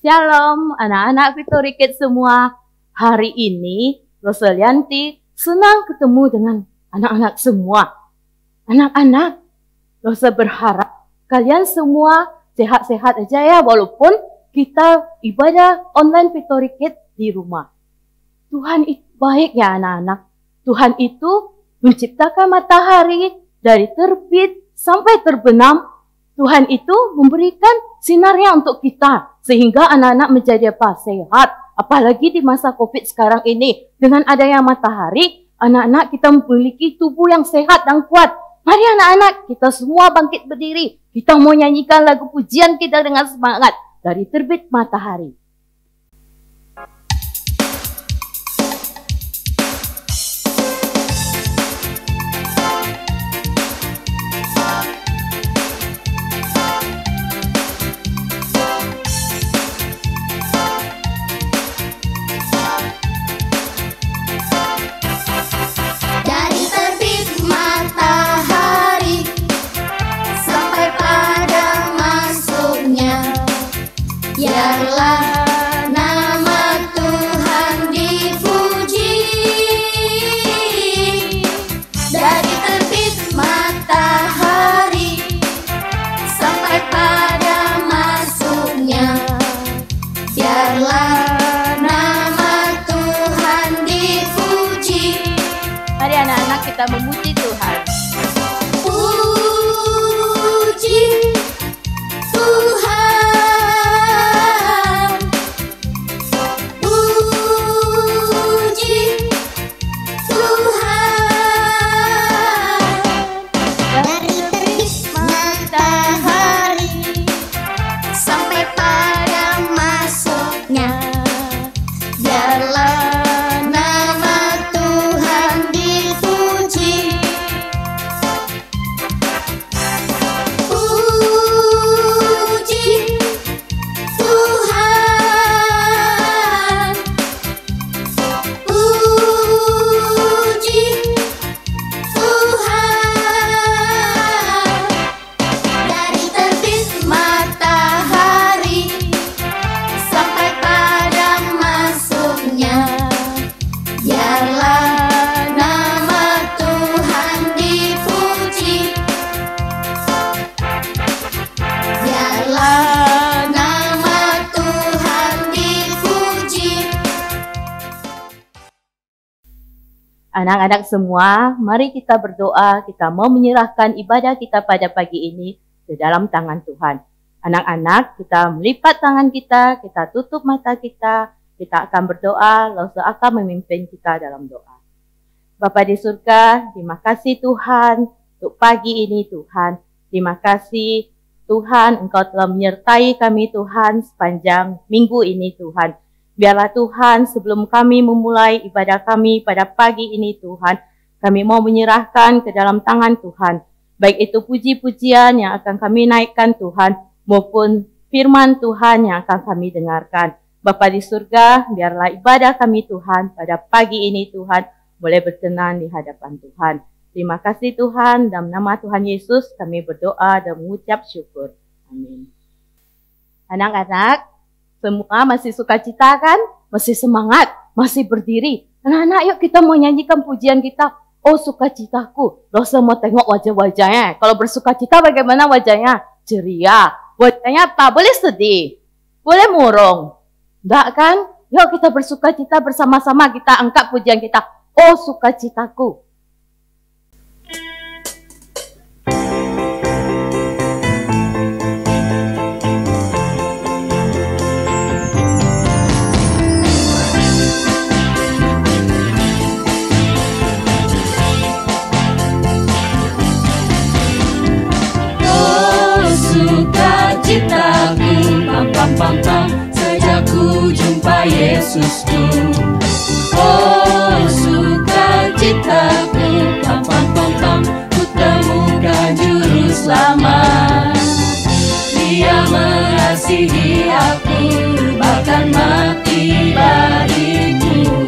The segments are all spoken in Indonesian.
Shalom anak-anak Victory Kids semua. Hari ini Rosalianti senang ketemu dengan anak-anak semua. Anak-anak, Rosa berharap kalian semua sehat-sehat aja ya, walaupun kita ibadah online Victory Kids di rumah. Tuhan itu baik ya anak-anak. Tuhan itu menciptakan matahari dari terbit sampai terbenam. Tuhan itu memberikan sinarnya untuk kita, sehingga anak-anak menjadi sehat. Apalagi di masa COVID sekarang ini, dengan adanya matahari, anak-anak kita memiliki tubuh yang sehat dan kuat. Mari anak-anak, kita semua bangkit berdiri. Kita mau nyanyikan lagu pujian kita dengan semangat dari terbit matahari. Mari anak-anak kita memuji Tuhan. Puji Tuhan, puji Tuhan. Dari terbit matahari sampai pada masuknya, biarlah Anak-anak semua, mari kita berdoa, kita mau menyerahkan ibadah kita pada pagi ini ke dalam tangan Tuhan. Anak-anak, kita melipat tangan kita tutup mata kita akan berdoa, lalu akan memimpin kita dalam doa. Bapa di surga, terima kasih Tuhan untuk pagi ini Tuhan. Terima kasih Tuhan, Engkau telah menyertai kami Tuhan sepanjang minggu ini Tuhan. Biarlah Tuhan, sebelum kami memulai ibadah kami pada pagi ini Tuhan, kami mau menyerahkan ke dalam tangan Tuhan. Baik itu puji-pujian yang akan kami naikkan Tuhan, maupun firman Tuhan yang akan kami dengarkan. Bapa di surga, biarlah ibadah kami Tuhan pada pagi ini Tuhan, boleh berkenan di hadapan Tuhan. Terima kasih Tuhan, dalam nama Tuhan Yesus kami berdoa dan mengucap syukur. Amin. Anak-anak, semua masih sukacita kan? Masih semangat? Masih berdiri? Anak-anak, yuk kita mau nyanyikan pujian kita. Oh sukacitaku. Rosa mau tengok wajah-wajahnya. Kalau bersukacita bagaimana wajahnya? Ceria. Wajahnya apa? Boleh sedih? Boleh murung? Enggak kan? Yuk kita bersukacita bersama-sama. Kita angkat pujian kita. Oh sukacitaku. Citaku, pam pam pam pam, sejak ku jumpa Yesusku. Oh sukacitaku, pam pam pam pam, ku temukan juru selamat. Dia mengasihi aku, bahkan mati bagiku.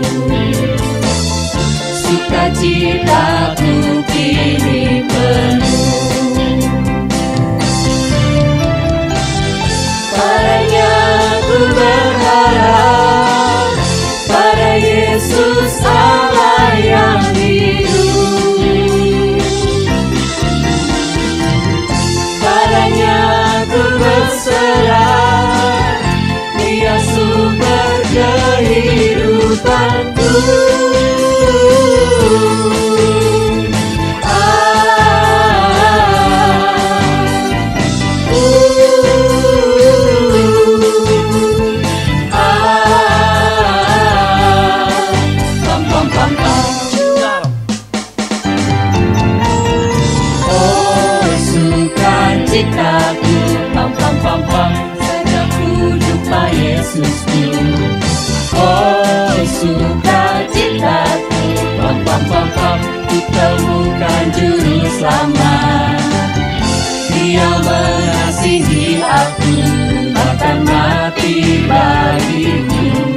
Sukacitaku kini penuh. Padanya ku selamat. Dia mengasihi aku, bahkan mati bagiku.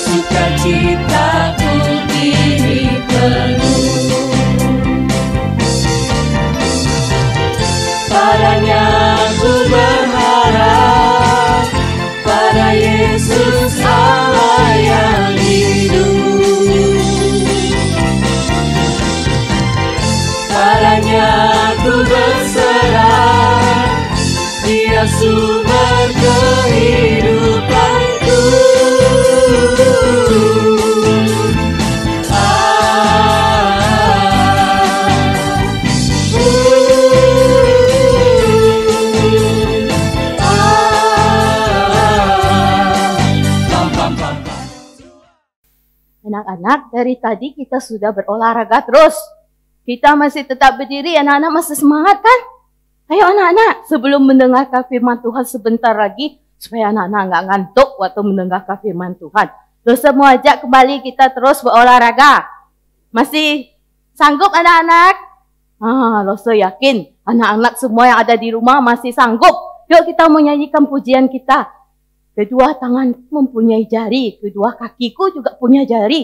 Sukacitaku ini penuh. Padanya aku berharap, pada Yesus Allah yang hidup. Padanya aku berserah, Dia sumber kehidupanku. Anak-anak, dari tadi kita sudah berolahraga terus. Kita masih tetap berdiri, anak-anak masih semangat kan? Ayo anak-anak, sebelum mendengarkan firman Tuhan sebentar lagi, supaya anak-anak nggak ngantuk waktu mendengarkan firman Tuhan. Dosa mau ajak kembali kita terus berolahraga. Masih sanggup anak-anak? Dosa yakin anak-anak semua yang ada di rumah masih sanggup. Yuk kita mau nyanyikan pujian kita. Kedua tangan mempunyai jari, kedua kakiku juga punya jari.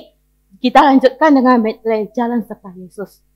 Kita lanjutkan dengan medley Jalan Serta Yesus.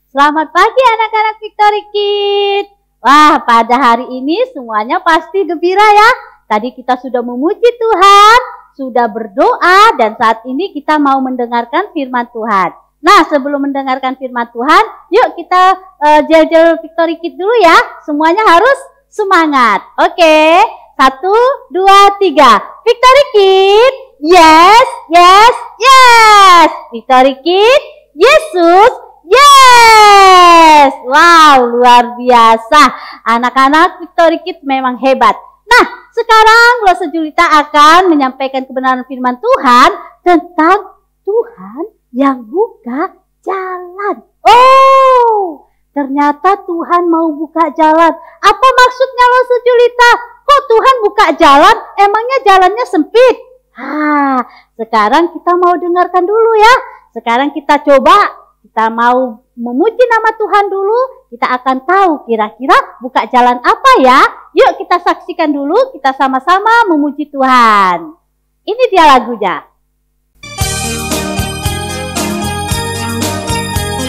Selamat pagi anak-anak Victory Kids. Wah, pada hari ini semuanya pasti gembira ya. Tadi kita sudah memuji Tuhan, sudah berdoa, dan saat ini kita mau mendengarkan firman Tuhan. Nah, sebelum mendengarkan firman Tuhan, yuk kita jel-jel Victory Kids dulu ya. Semuanya harus semangat. Oke, 1, 2, 3. Victory Kids, yes, yes, yes. Victory Kids, Yesus, yes! Wow, luar biasa. Anak-anak Victory Kids memang hebat. Nah, sekarang Glose Julita akan menyampaikan kebenaran firman Tuhan tentang Tuhan yang buka jalan. Oh, ternyata Tuhan mau buka jalan. Apa maksudnya Glose Julita? Kok Tuhan buka jalan? Emangnya jalannya sempit? Sekarang kita mau dengarkan dulu ya. Sekarang kita coba kita mau memuji nama Tuhan dulu, kita akan tahu kira-kira buka jalan apa ya. Yuk kita saksikan dulu, kita sama-sama memuji Tuhan. Ini dia lagunya.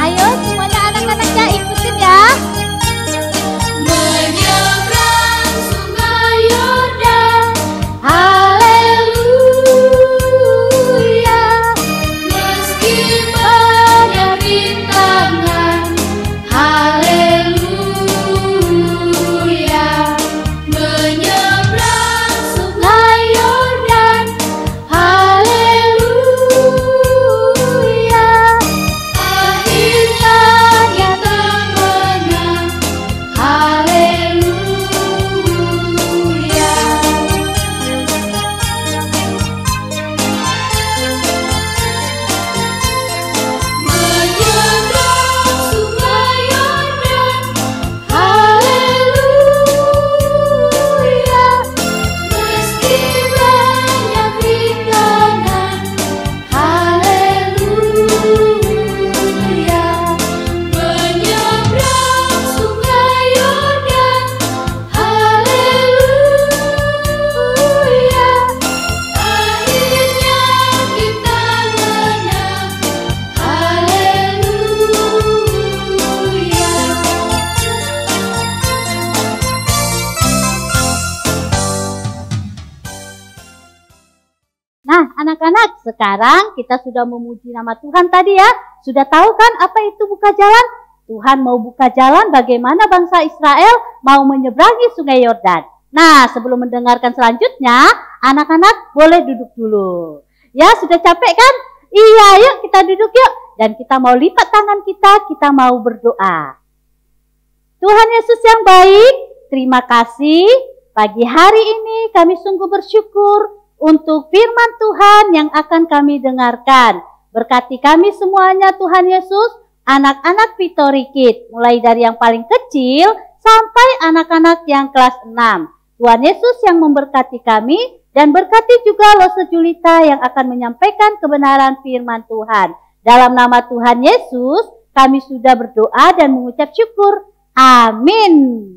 Ayo semuanya anak-anaknya ikutin ya. Menyeberang sungai Yordan, Haleluya. meski banyak rintangan, haleluya. Menyeberang sungai Yordan, haleluya. Akhirnya kita menang, haleluya. Menyeberang sungai Yordan, haleluya. Meski banyak rintangan, haleluya. Menyeberang sungai Yordan, haleluya. Akhirnya kita menang, haleluya. Nah, anak-anak, sekarang kita sudah memuji nama Tuhan tadi ya. Sudah tahu kan apa itu buka jalan? Tuhan mau buka jalan bagaimana bangsa Israel mau menyeberangi sungai Yordan. Nah, sebelum mendengarkan selanjutnya, anak-anak boleh duduk dulu. Ya, sudah capek kan? Iya, yuk kita duduk yuk. Dan kita mau lipat tangan kita mau berdoa. Tuhan Yesus yang baik, terima kasih. Pagi hari ini kami sungguh bersyukur untuk firman Tuhan yang akan kami dengarkan. Berkati kami semuanya Tuhan Yesus, anak-anak Victory Kids, mulai dari yang paling kecil sampai anak-anak yang kelas 6. Tuhan Yesus yang memberkati kami dan berkati juga Lose Julita yang akan menyampaikan kebenaran firman Tuhan. Dalam nama Tuhan Yesus, kami sudah berdoa dan mengucap syukur. Amin.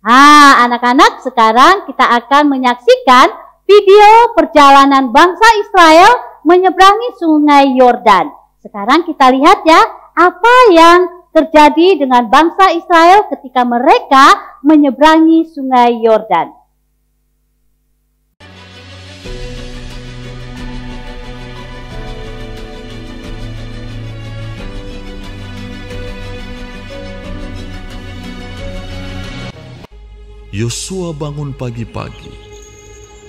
Nah, anak-anak, sekarang kita akan menyaksikan video perjalanan bangsa Israel menyeberangi sungai Yordan. Sekarang kita lihat ya, apa yang terjadi dengan bangsa Israel ketika mereka menyeberangi sungai Yordan. Yosua bangun pagi-pagi,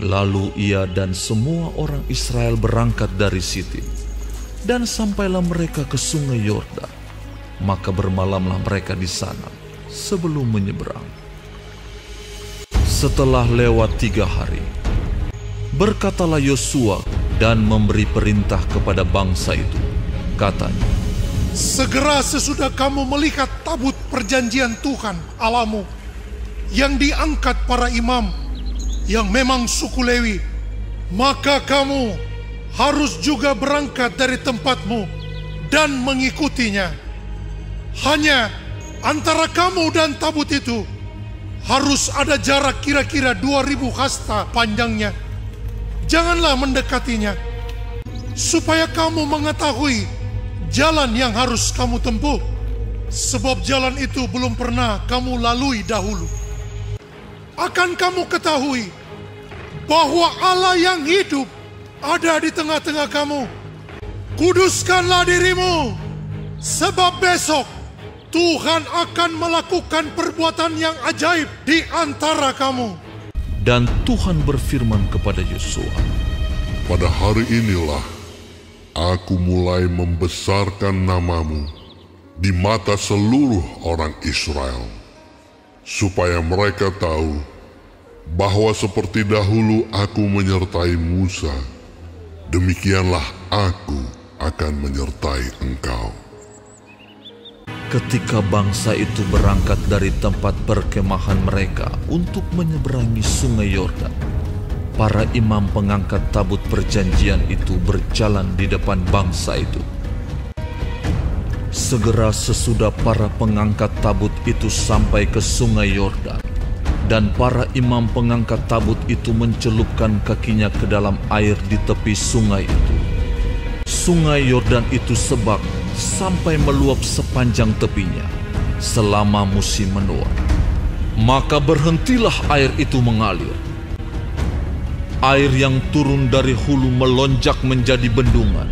lalu ia dan semua orang Israel berangkat dari Sitim, dan sampailah mereka ke sungai Yordan. Maka bermalamlah mereka di sana sebelum menyeberang. Setelah lewat 3 hari, berkatalah Yosua dan memberi perintah kepada bangsa itu. Katanya, segera sesudah kamu melihat tabut perjanjian Tuhan Allahmu yang diangkat para imam yang memang suku Lewi, maka kamu harus juga berangkat dari tempatmu dan mengikutinya. Hanya antara kamu dan tabut itu harus ada jarak kira-kira 2000 hasta panjangnya. Janganlah mendekatinya, supaya kamu mengetahui jalan yang harus kamu tempuh, sebab jalan itu belum pernah kamu lalui dahulu. Akan kamu ketahui bahwa Allah yang hidup ada di tengah-tengah kamu. Kuduskanlah dirimu, sebab besok Tuhan akan melakukan perbuatan yang ajaib di antara kamu. dan Tuhan berfirman kepada Yosua, pada hari inilah aku mulai membesarkan namamu di mata seluruh orang Israel, supaya mereka tahu bahwa seperti dahulu aku menyertai Musa, demikianlah aku akan menyertai engkau. Ketika bangsa itu berangkat dari tempat perkemahan mereka untuk menyeberangi sungai Yordan, para imam pengangkat tabut perjanjian itu berjalan di depan bangsa itu. Segera sesudah para pengangkat tabut itu sampai ke sungai Yordan, dan para imam pengangkat tabut itu mencelupkan kakinya ke dalam air di tepi sungai itu. Sungai Yordan itu sebak sampai meluap sepanjang tepinya selama musim menuai. Maka berhentilah air itu mengalir. Air yang turun dari hulu melonjak menjadi bendungan,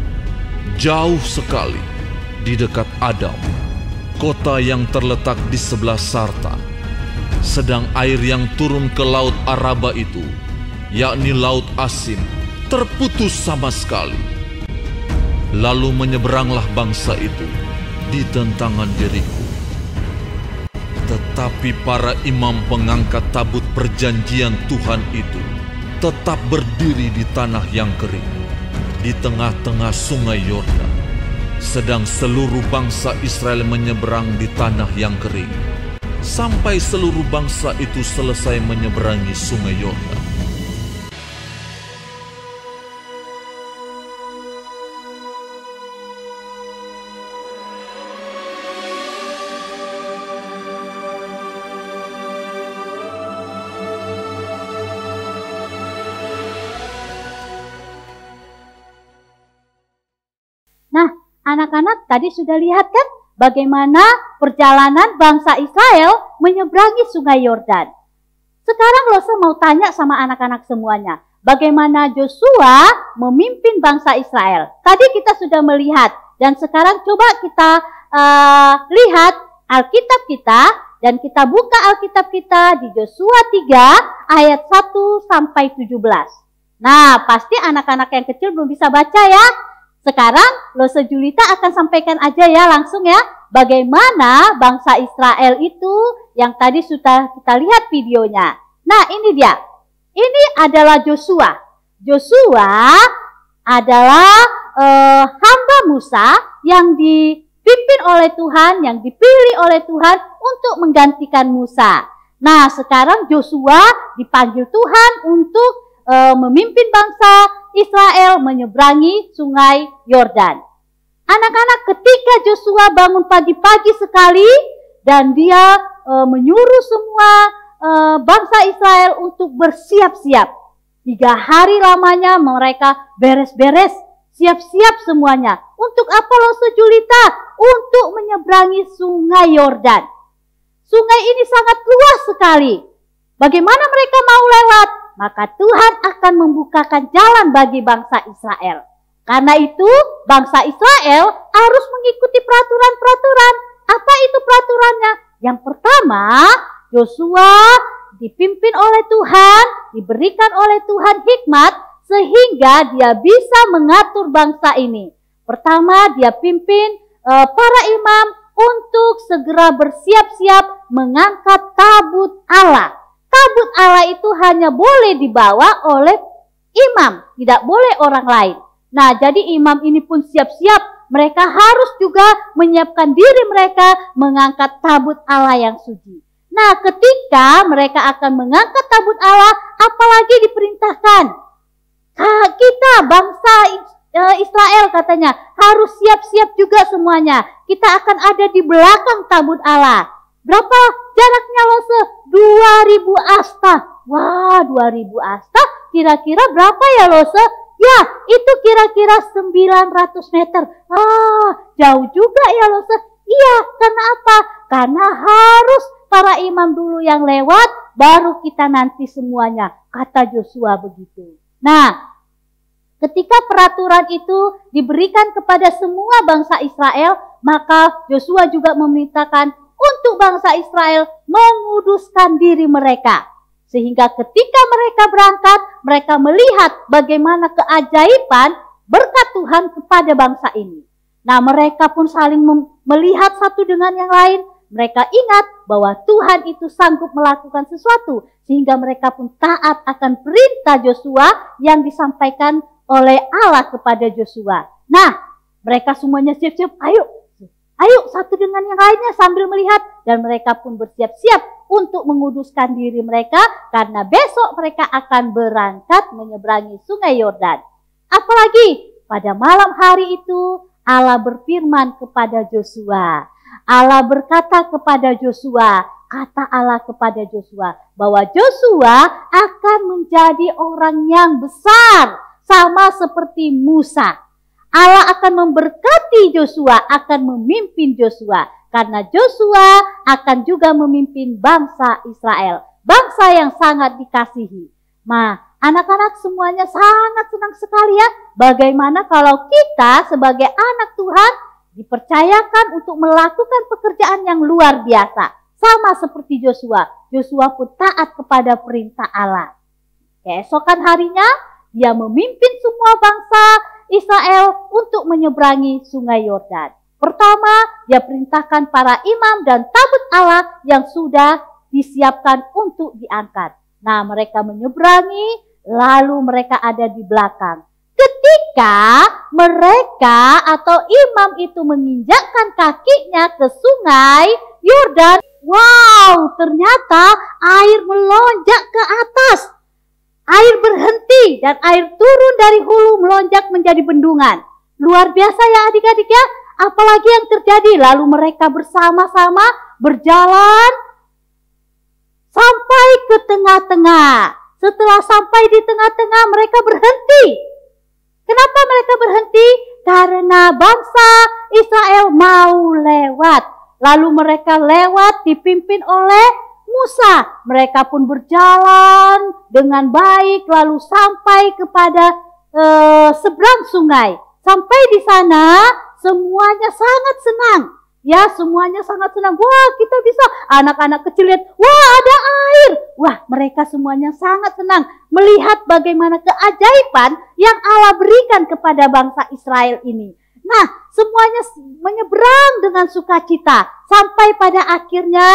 jauh sekali di dekat Adam, kota yang terletak di sebelah Sartan. Sedang air yang turun ke laut Araba itu, yakni laut asin, terputus sama sekali. Lalu menyeberanglah bangsa itu di tentangan Yeriko. Tetapi para imam pengangkat tabut perjanjian Tuhan itu tetap berdiri di tanah yang kering, di tengah-tengah sungai Yordan. Sedang seluruh bangsa Israel menyeberang di tanah yang kering, sampai seluruh bangsa itu selesai menyeberangi sungai Yordan. Nah, anak-anak tadi sudah lihat kan bagaimana perjalanan bangsa Israel menyeberangi sungai Yordan. Sekarang Lose mau tanya sama anak-anak semuanya, bagaimana Joshua memimpin bangsa Israel. Tadi kita sudah melihat, dan sekarang coba kita lihat Alkitab kita, dan kita buka Alkitab kita di Joshua 3 ayat 1 sampai 17. Nah, pasti anak-anak yang kecil belum bisa baca ya. Sekarang Lose Julita akan sampaikan aja ya langsung ya, bagaimana bangsa Israel itu yang tadi sudah kita lihat videonya. Nah, ini dia. Ini adalah Joshua. Joshua adalah hamba Musa yang dipimpin oleh Tuhan, yang dipilih oleh Tuhan untuk menggantikan Musa. Nah, sekarang Joshua dipanggil Tuhan untuk memimpin bangsa Israel menyeberangi sungai Yordan. Anak-anak, ketika Joshua bangun pagi-pagi sekali dan dia menyuruh semua bangsa Israel untuk bersiap-siap. 3 hari lamanya mereka beres-beres, siap-siap semuanya. Untuk apa Lose Julita? Untuk menyeberangi sungai Yordan. Sungai ini sangat luas sekali. Bagaimana mereka mau lewat? Maka Tuhan akan membukakan jalan bagi bangsa Israel. Karena itu, bangsa Israel harus mengikuti peraturan-peraturan. Apa itu peraturannya? Yang pertama, Joshua dipimpin oleh Tuhan, diberikan oleh Tuhan hikmat, sehingga dia bisa mengatur bangsa ini. Pertama, dia pimpin para imam untuk segera bersiap-siap mengangkat tabut Allah. Tabut Allah itu hanya boleh dibawa oleh imam, tidak boleh orang lain. Nah, jadi imam ini pun siap-siap. Mereka harus juga menyiapkan diri mereka mengangkat tabut Allah yang suci. Nah, ketika mereka akan mengangkat tabut Allah, apalagi diperintahkan? Kita bangsa Israel katanya harus siap-siap juga semuanya. Kita akan ada di belakang tabut Allah. Berapa jaraknya Lose? 2000 asta. Wah, 2000 asta kira-kira berapa ya Lose? Ya, itu kira-kira 900 meter. Jauh juga ya Lose. Iya, karena apa? Karena harus para imam dulu yang lewat, baru kita nanti semuanya. Kata Joshua begitu. Nah, ketika peraturan itu diberikan kepada semua bangsa Israel, maka Joshua juga memerintahkan untuk bangsa Israel menguduskan diri mereka. Sehingga ketika mereka berangkat, mereka melihat bagaimana keajaiban berkat Tuhan kepada bangsa ini. Nah, mereka pun saling melihat satu dengan yang lain. Mereka ingat bahwa Tuhan itu sanggup melakukan sesuatu. Sehingga mereka pun taat akan perintah Joshua yang disampaikan oleh Allah kepada Joshua. Nah, mereka semuanya siap-siap, ayo satu dengan yang lainnya sambil melihat. Dan mereka pun bersiap-siap untuk menguduskan diri mereka. Karena besok mereka akan berangkat menyeberangi sungai Yordan. Apalagi pada malam hari itu Allah berfirman kepada Yosua. Allah berkata kepada Yosua, kata Allah kepada Yosua, bahwa Yosua akan menjadi orang yang besar, sama seperti Musa. Allah akan memberkati Yosua, akan memimpin Yosua, karena Yosua akan juga memimpin bangsa Israel, bangsa yang sangat dikasihi. Nah, anak-anak semuanya sangat senang sekali ya. Bagaimana kalau kita sebagai anak Tuhan dipercayakan untuk melakukan pekerjaan yang luar biasa. Sama seperti Yosua. Yosua pun taat kepada perintah Allah. Keesokan harinya dia memimpin semua bangsa Israel untuk menyeberangi sungai Yordan. Pertama, dia perintahkan para imam dan tabut Allah yang sudah disiapkan untuk diangkat. Nah, mereka menyeberangi, lalu mereka ada di belakang. Ketika mereka atau imam itu menginjakkan kakinya ke sungai Yordan, wow, ternyata air melonjak ke atas. Air berhenti dan air turun dari hulu melonjak menjadi bendungan. Luar biasa ya adik-adik ya. Apalagi yang terjadi? Lalu mereka bersama-sama berjalan sampai ke tengah-tengah. Setelah sampai di tengah-tengah mereka berhenti. Kenapa mereka berhenti? Karena bangsa Israel mau lewat. Lalu mereka lewat dipimpin oleh Musa. Mereka pun berjalan dengan baik lalu sampai kepada seberang sungai. Sampai di sana semuanya sangat senang. Ya, semuanya sangat senang. Wah, kita bisa. Anak-anak kecil lihat, wah ada air. Wah, mereka semuanya sangat senang melihat bagaimana keajaiban yang Allah berikan kepada bangsa Israel ini. Nah, semuanya menyeberang dengan sukacita. Sampai pada akhirnya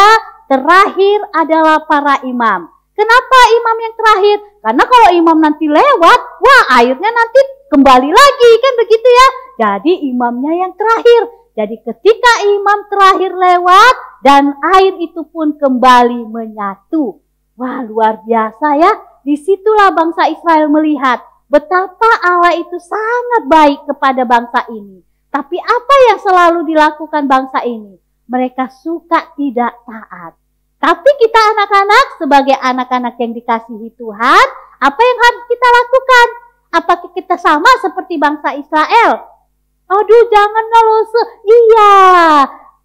terakhir adalah para imam. Kenapa imam yang terakhir? Karena kalau imam nanti lewat, wah airnya nanti kembali lagi, kan begitu ya. Jadi imamnya yang terakhir. Jadi ketika imam terakhir lewat dan air itu pun kembali menyatu. Wah, luar biasa ya. Disitulah bangsa Israel melihat betapa Allah itu sangat baik kepada bangsa ini. Tapi apa yang selalu dilakukan bangsa ini? Mereka suka tidak taat. Tapi kita anak-anak sebagai anak-anak yang dikasihi Tuhan, apa yang harus kita lakukan? Apakah kita sama seperti bangsa Israel? Aduh, jangan loh. Iya,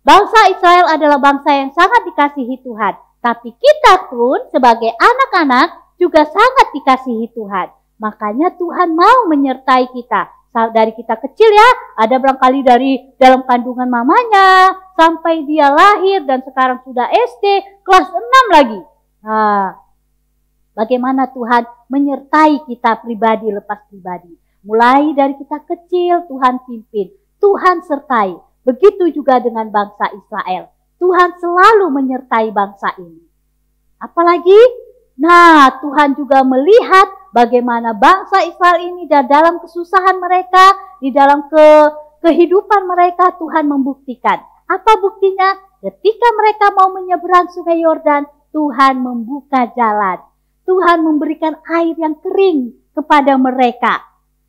bangsa Israel adalah bangsa yang sangat dikasihi Tuhan. Tapi kita pun sebagai anak-anak juga sangat dikasihi Tuhan. Makanya Tuhan mau menyertai kita. Dari kita kecil ya, ada barangkali dari dalam kandungan mamanya, sampai dia lahir dan sekarang sudah SD, kelas 6 lagi. Nah, bagaimana Tuhan menyertai kita pribadi lepas pribadi. Mulai dari kita kecil, Tuhan pimpin, Tuhan sertai. Begitu juga dengan bangsa Israel. Tuhan selalu menyertai bangsa ini. Apalagi, nah Tuhan juga melihat bagaimana bangsa Israel ini dalam kesusahan mereka, di dalam kehidupan mereka, Tuhan membuktikan. Apa buktinya? Ketika mereka mau menyeberang sungai Yordan, Tuhan membuka jalan. Tuhan memberikan air yang kering kepada mereka.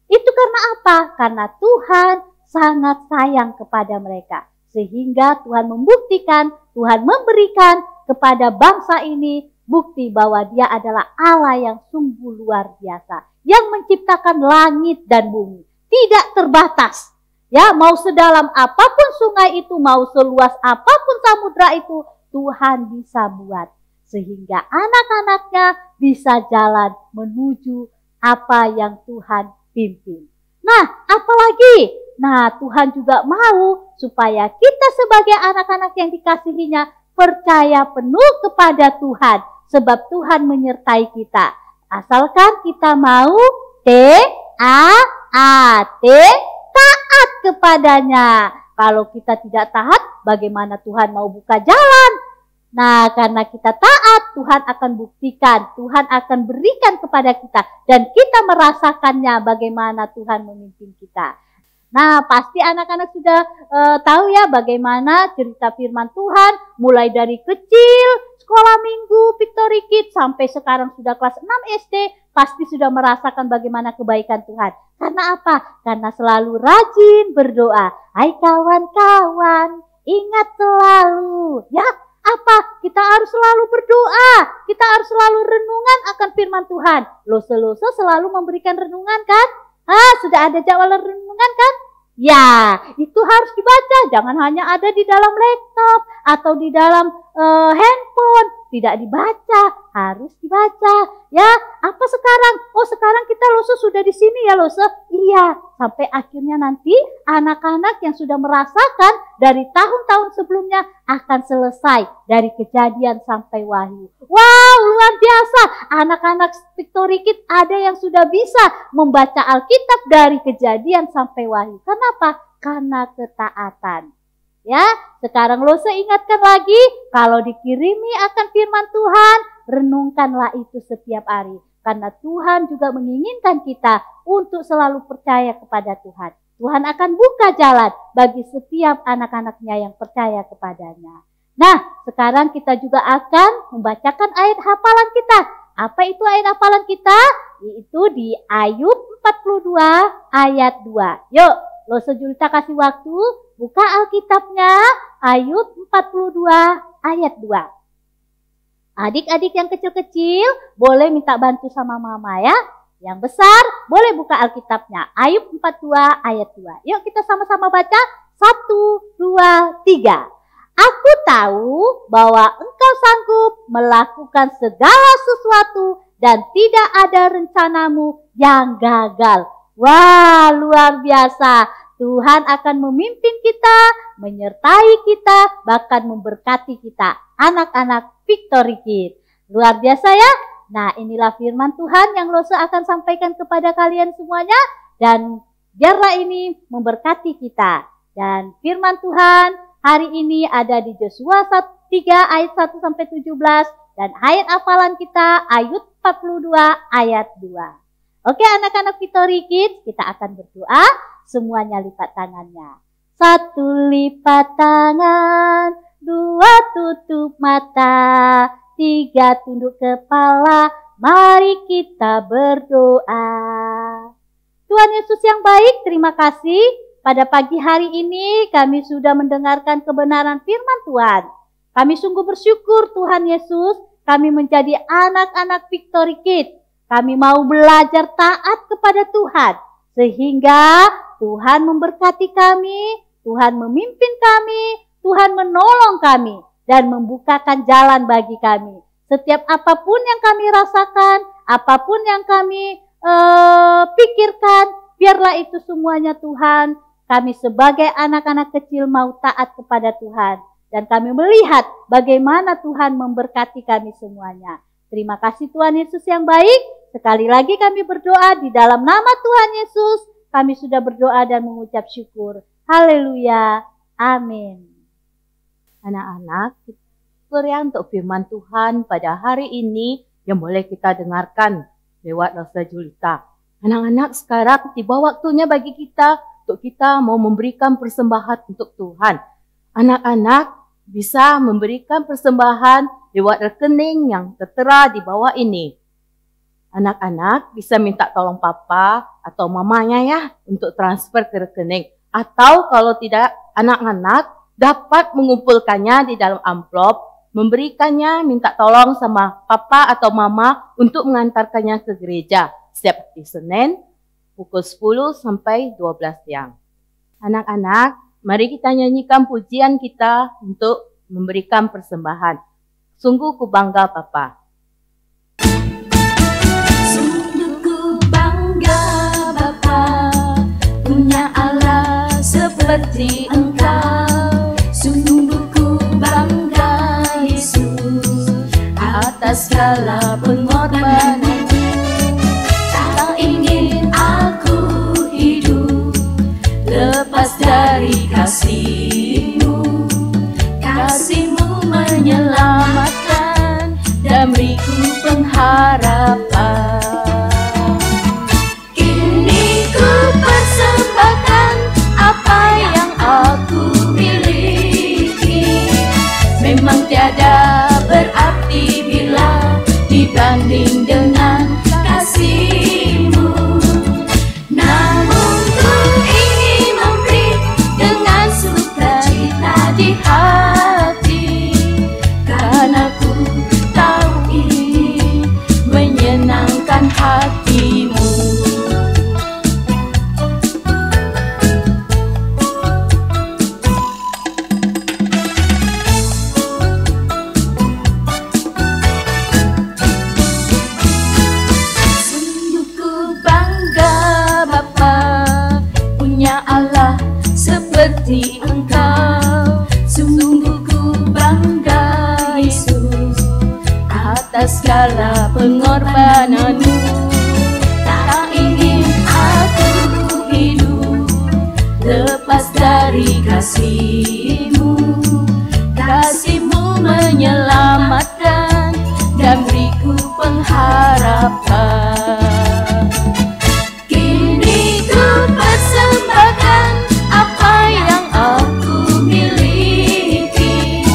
Itu karena apa? Karena Tuhan sangat sayang kepada mereka. Sehingga Tuhan membuktikan, Tuhan memberikan kepada bangsa ini bukti bahwa dia adalah Allah yang sungguh luar biasa. Yang menciptakan langit dan bumi. Tidak terbatas. Ya, mau sedalam apapun sungai itu, mau seluas apapun samudra itu, Tuhan bisa buat. Sehingga anak-anaknya bisa jalan menuju apa yang Tuhan pimpin. Nah, apalagi? Nah, Tuhan juga mau supaya kita sebagai anak-anak yang dikasihinya percaya penuh kepada Tuhan. Sebab Tuhan menyertai kita. Asalkan kita mau taat kepadanya. Kalau kita tidak taat, bagaimana Tuhan mau buka jalan? Nah, karena kita taat, Tuhan akan buktikan, Tuhan akan berikan kepada kita. Dan kita merasakannya bagaimana Tuhan memimpin kita. Nah, pasti anak-anak sudah tahu ya bagaimana cerita firman Tuhan. Mulai dari kecil, sekolah minggu, Victory Kids, sampai sekarang sudah kelas 6 SD. pasti sudah merasakan bagaimana kebaikan Tuhan. Karena apa? Karena selalu rajin berdoa. Hai kawan-kawan, ingat selalu. Ya, apa? Kita harus selalu berdoa. Kita harus selalu renungan akan firman Tuhan. Lose-lose selalu memberikan renungan kan? Sudah ada jadwal renungan kan? Ya, itu harus dibaca. Jangan hanya ada di dalam laptop atau di dalam handphone. Tidak dibaca, harus dibaca. Ya, apa sekarang? Oh, sekarang kita Lose sudah di sini ya Lose? Iya, sampai akhirnya nanti anak-anak yang sudah merasakan dari tahun-tahun sebelumnya akan selesai dari Kejadian sampai Wahyu. Wow, luar biasa. Anak-anak Victory Kids ada yang sudah bisa membaca Alkitab dari Kejadian sampai Wahyu. Kenapa? Karena ketaatan. Ya, sekarang Lose ingatkan lagi, kalau dikirimi akan firman Tuhan, renungkanlah itu setiap hari. Karena Tuhan juga menginginkan kita untuk selalu percaya kepada Tuhan. Tuhan akan buka jalan bagi setiap anak-anaknya yang percaya kepadanya. Nah, sekarang kita juga akan membacakan ayat hafalan kita. Apa itu ayat hafalan kita? Yaitu di Ayub 42 ayat 2. Yuk, Lose Julita kasih waktu. Buka Alkitabnya, Ayub 42 ayat 2. Adik-adik yang kecil-kecil boleh minta bantu sama mama ya. Yang besar boleh buka Alkitabnya, Ayub 42 ayat 2. Yuk kita sama-sama baca. 1, 2, 3. Aku tahu bahwa engkau sanggup melakukan segala sesuatu dan tidak ada rencanamu yang gagal. Wah, luar biasa. Tuhan akan memimpin kita, menyertai kita, bahkan memberkati kita, anak-anak Victory Kids. Luar biasa ya? Nah, inilah firman Tuhan yang Lose akan sampaikan kepada kalian semuanya. Dan biarlah ini memberkati kita. Dan firman Tuhan hari ini ada di Yosua 3 ayat 1-17. Dan ayat hafalan kita Ayub 42 ayat 2. Oke anak-anak Victory Kids, kita akan berdoa. Semuanya lipat tangannya. 1 lipat tangan, 2 tutup mata, 3 tunduk kepala. Mari kita berdoa. Tuhan Yesus yang baik, terima kasih. Pada pagi hari ini kami sudah mendengarkan kebenaran firman Tuhan. Kami sungguh bersyukur Tuhan Yesus, kami menjadi anak-anak Victory Kids. Kami mau belajar taat kepada Tuhan. Sehingga Tuhan memberkati kami, Tuhan memimpin kami, Tuhan menolong kami, dan membukakan jalan bagi kami. Setiap apapun yang kami rasakan, apapun yang kami pikirkan, biarlah itu semuanya Tuhan. Kami sebagai anak-anak kecil mau taat kepada Tuhan. Dan kami melihat bagaimana Tuhan memberkati kami semuanya. Terima kasih Tuhan Yesus yang baik. Sekali lagi kami berdoa di dalam nama Tuhan Yesus. Kami sudah berdoa dan mengucap syukur. Haleluya. Amin. Anak-anak, untuk firman Tuhan pada hari ini yang boleh kita dengarkan lewat Lose Julita. Anak-anak, sekarang tiba waktunya bagi kita untuk kita mau memberikan persembahan untuk Tuhan. Anak-anak bisa memberikan persembahan lewat rekening yang tertera di bawah ini. Anak-anak bisa minta tolong papa atau mamanya ya untuk transfer ke rekening. Atau kalau tidak, anak-anak dapat mengumpulkannya di dalam amplop, memberikannya, minta tolong sama papa atau mama untuk mengantarkannya ke gereja setiap hari Senin pukul 10 sampai 12 siang. Anak-anak, mari kita nyanyikan pujian kita untuk memberikan persembahan. Sungguh ku bangga Papa. Sungguh ku bangga Bapa, punya Allah seperti Engkau. Sungguh ku bangga Yesus, atas segala pengorbananmu. Tak ingin aku hidup lepas dari kasih-Mu. Kasih-Mu menyelamatkan dan beriku pengharapan. Kini ku persembahkan apa yang aku miliki. Memang tiada berarti bila dibanding dengan kasih atas segala pengorbananmu. Tak ingin aku hidup lepas dari kasih-Mu. Kasih-Mu menyelamatkan dan beriku pengharapan. Kini ku persembahkan apa yang aku miliki.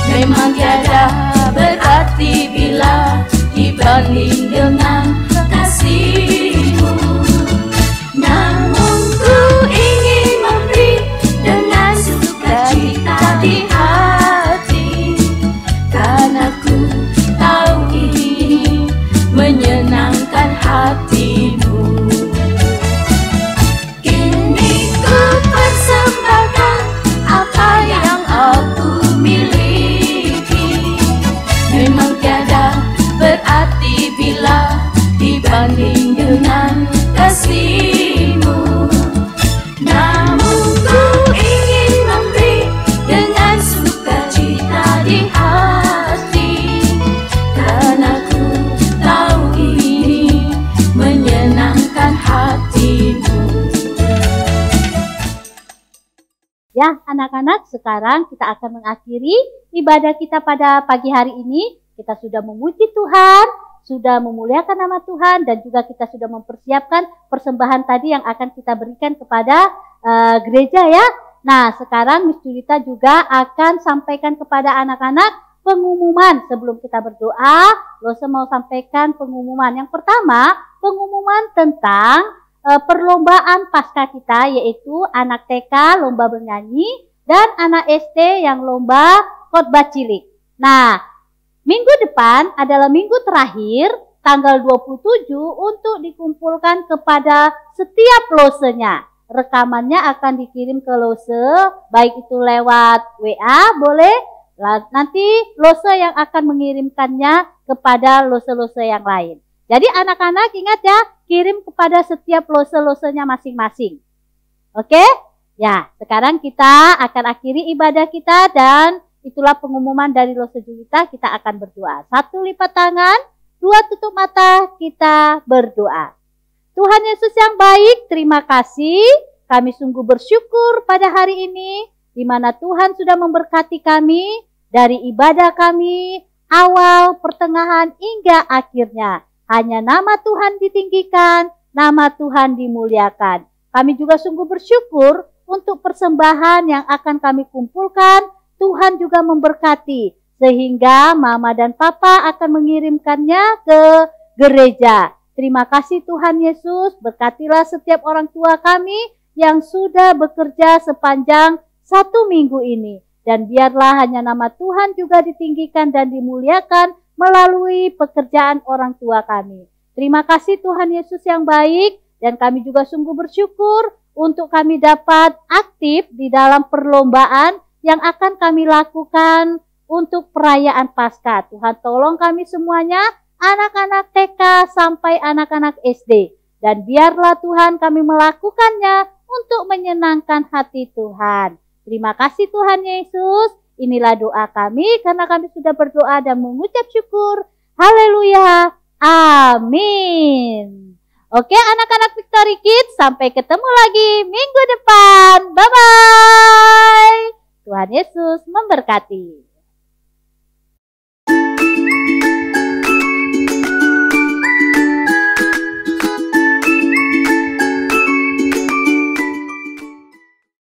Memang tiada berarti bila dibanding dengan kasih-Mu. Namun ku ingin memberi dengan sukacita di hati, karena ku tahu ini menyenangkan hati-Mu. Kini ku persembahkan apa yang aku miliki. Memang tiada berarti bila dibanding dengan kasih-Mu. Namun ku ingin memberi dengan sukacita di hati, karena ku tahu ini menyenangkan hati-Mu. Ya, anak-anak, sekarang kita akan mengakhiri ibadah kita pada pagi hari ini. Kita sudah memuji Tuhan, sudah memuliakan nama Tuhan, dan juga kita sudah mempersiapkan persembahan tadi yang akan kita berikan kepada gereja ya. Nah, sekarang Miss Julita juga akan sampaikan kepada anak-anak pengumuman. Sebelum kita berdoa, Lose mau sampaikan pengumuman. Yang pertama, pengumuman tentang perlombaan pasca kita, yaitu anak TK lomba bernyanyi dan anak SD yang lomba khotbah cilik. Nah, minggu depan adalah minggu terakhir tanggal 27 untuk dikumpulkan kepada setiap losenya. Rekamannya akan dikirim ke Lose, baik itu lewat WA boleh. Nanti Lose yang akan mengirimkannya kepada lose-lose yang lain. Jadi anak-anak ingat ya, kirim kepada setiap lose-losenya masing-masing. Oke? Ya, sekarang kita akan akhiri ibadah kita dan itulah pengumuman dari Lose Julita. Kita akan berdoa. 1 lipat tangan, 2 tutup mata, kita berdoa. Tuhan Yesus yang baik, terima kasih. Kami sungguh bersyukur pada hari ini, di mana Tuhan sudah memberkati kami dari ibadah kami, awal, pertengahan, hingga akhirnya. Hanya nama Tuhan ditinggikan, nama Tuhan dimuliakan. Kami juga sungguh bersyukur untuk persembahan yang akan kami kumpulkan. Tuhan juga memberkati, sehingga Mama dan Papa akan mengirimkannya ke gereja. Terima kasih Tuhan Yesus, berkatilah setiap orang tua kami yang sudah bekerja sepanjang 1 minggu ini. Dan biarlah hanya nama Tuhan juga ditinggikan dan dimuliakan melalui pekerjaan orang tua kami. Terima kasih Tuhan Yesus yang baik, dan kami juga sungguh bersyukur untuk kami dapat aktif di dalam perlombaan yang akan kami lakukan untuk perayaan Paskah. Tuhan tolong kami semuanya, anak-anak TK sampai anak-anak SD. Dan biarlah Tuhan kami melakukannya untuk menyenangkan hati Tuhan. Terima kasih Tuhan Yesus. Inilah doa kami karena kami sudah berdoa dan mengucap syukur. Haleluya. Amin. Oke anak-anak Victory Kids, sampai ketemu lagi minggu depan. Bye-bye. Tuhan Yesus memberkati.